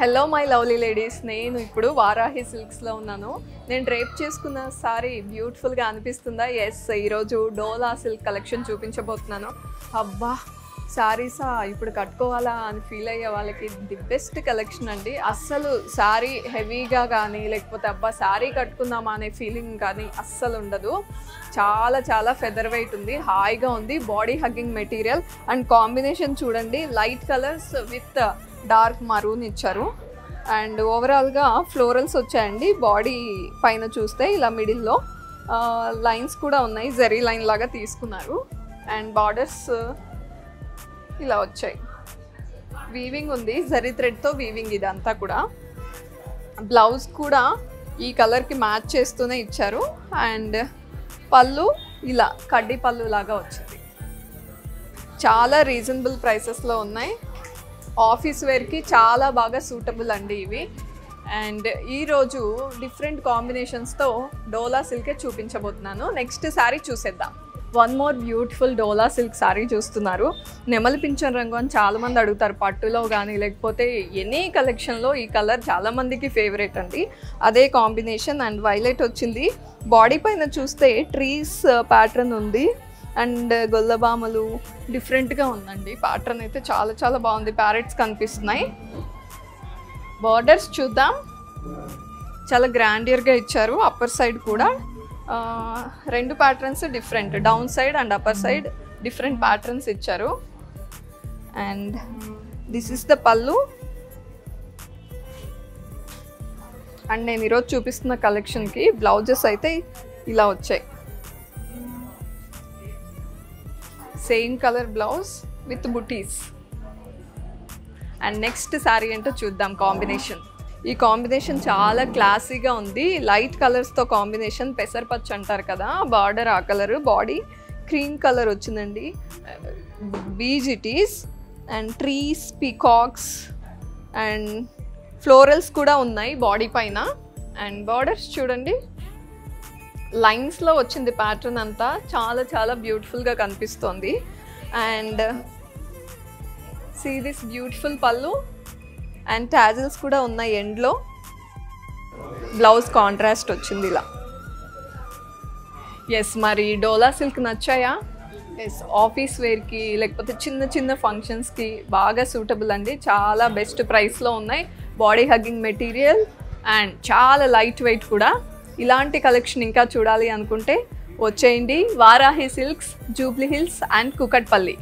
Hello my lovely ladies, నేను ఇప్పుడు వారాహి సిల్క్స్లో ఉన్నాను. నేను డ్రేప్ చేసుకున్న సారీ బ్యూటిఫుల్గా అనిపిస్తుందా? ఎస్, ఈరోజు డోలా సిల్క్ కలెక్షన్ చూపించబోతున్నాను. అబ్బా, శారీసా ఇప్పుడు కట్టుకోవాలా అని ఫీల్ అయ్యే వాళ్ళకి ది బెస్ట్ కలెక్షన్ అండి. అస్సలు శారీ హెవీగా కానీ లేకపోతే అబ్బా శారీ కట్టుకుందామా అనే ఫీలింగ్ కానీ అస్సలు ఉండదు. చాలా చాలా ఫెదర్ వెయిట్ ఉంది, హాయిగా ఉంది, body hugging material and combination చూడండి. Light colours with dark maroon ఇచ్చారు అండ్ ఓవరాల్గా ఫ్లోరల్స్ వచ్చాయండి. బాడీ పైన చూస్తే ఇలా మిడిల్లో లైన్స్ కూడా ఉన్నాయి, జరీ లైన్ లాగా తీసుకున్నారు అండ్ బార్డర్స్ ఇలా వచ్చాయి. వీవింగ్ ఉంది, జరీ థ్రెడ్తో వీవింగ్ ఇదంతా కూడా. బ్లౌజ్ కూడా ఈ కలర్కి మ్యాచ్ చేస్తూనే ఇచ్చారు అండ్ పళ్ళు ఇలా కడ్డీ పళ్ళు లాగా వచ్చింది. చాలా రీజనబుల్ ప్రైసెస్లో ఉన్నాయి. ఆఫీస్ వేర్కి చాలా బాగా సూటబుల్ అండి ఇవి. అండ్ ఈరోజు డిఫరెంట్ కాంబినేషన్స్తో డోలా సిల్కే చూపించబోతున్నాను. నెక్స్ట్ శారీ చూసేద్దాం. వన్ మోర్ బ్యూటిఫుల్ డోలా సిల్క్ శారీ చూస్తున్నారు. నెమలి పింఛన్ రంగు అని చాలామంది అడుగుతారు, పట్టులో కానీ లేకపోతే ఎనీ కలెక్షన్లో ఈ కలర్ చాలామందికి ఫేవరెట్ అండి. అదే కాంబినేషన్ అండ్ వైలెట్ వచ్చింది. బాడీ పైన చూస్తే ట్రీస్ ప్యాటర్న్ ఉంది అండ్ గొల్లబామలు డిఫరెంట్గా ఉందండి. ప్యాటర్న్ అయితే చాలా చాలా బాగుంది, ప్యారెట్స్ కనిపిస్తున్నాయి. బార్డర్స్ చూద్దాం, చాలా గ్రాండియర్గా ఇచ్చారు. అప్పర్ సైడ్ కూడా రెండు patterns different, down side and upper side different patterns ఇచ్చారు. అండ్ దిస్ ఇస్ ద పళ్ళు. అండ్ నేను ఈరోజు చూపిస్తున్న కలెక్షన్కి బ్లౌజెస్ అయితే ఇలా వచ్చాయి. Same colour blouse with buttis. And next sari ఏంటో చూద్దాం. కాంబినేషన్, ఈ కాంబినేషన్ చాలా క్లాసీగా ఉంది. లైట్ కలర్స్తో కాంబినేషన్, పెసరపచ్చ అంటారు కదా, బార్డర్ ఆ కలర్, బాడీ క్రీమ్ కలర్ వచ్చిందండి. బీజిటీస్ and trees, peacocks and florals కూడా ఉన్నాయి బాడీ పైన. అండ్ బార్డర్స్ చూడండి, లైన్స్లో వచ్చింది ప్యాటర్న్ అంతా, చాలా చాలా బ్యూటిఫుల్గా కనిపిస్తోంది. అండ్ సీ దిస్ బ్యూటిఫుల్ పళ్ళు అండ్ టాజిల్స్ కూడా ఉన్నాయి ఎండ్లో. బ్లౌజ్ కాంట్రాస్ట్ వచ్చింది ఇలా. ఎస్, మరి డోలా సిల్క్ నచ్చాయా? ఎస్, ఆఫీస్ వేర్కి లేకపోతే చిన్న చిన్న ఫంక్షన్స్కి బాగా సూటబుల్ అండి. చాలా బెస్ట్ ప్రైస్లో ఉన్నాయి. బాడీ హగ్గింగ్ మెటీరియల్ అండ్ చాలా లైట్ వెయిట్ కూడా. ఇలాంటి కలెక్షన్ ఇంకా చూడాలి అనుకుంటే వచ్చేయండి. Varahi silks, Jubilee hills and Kukatpally.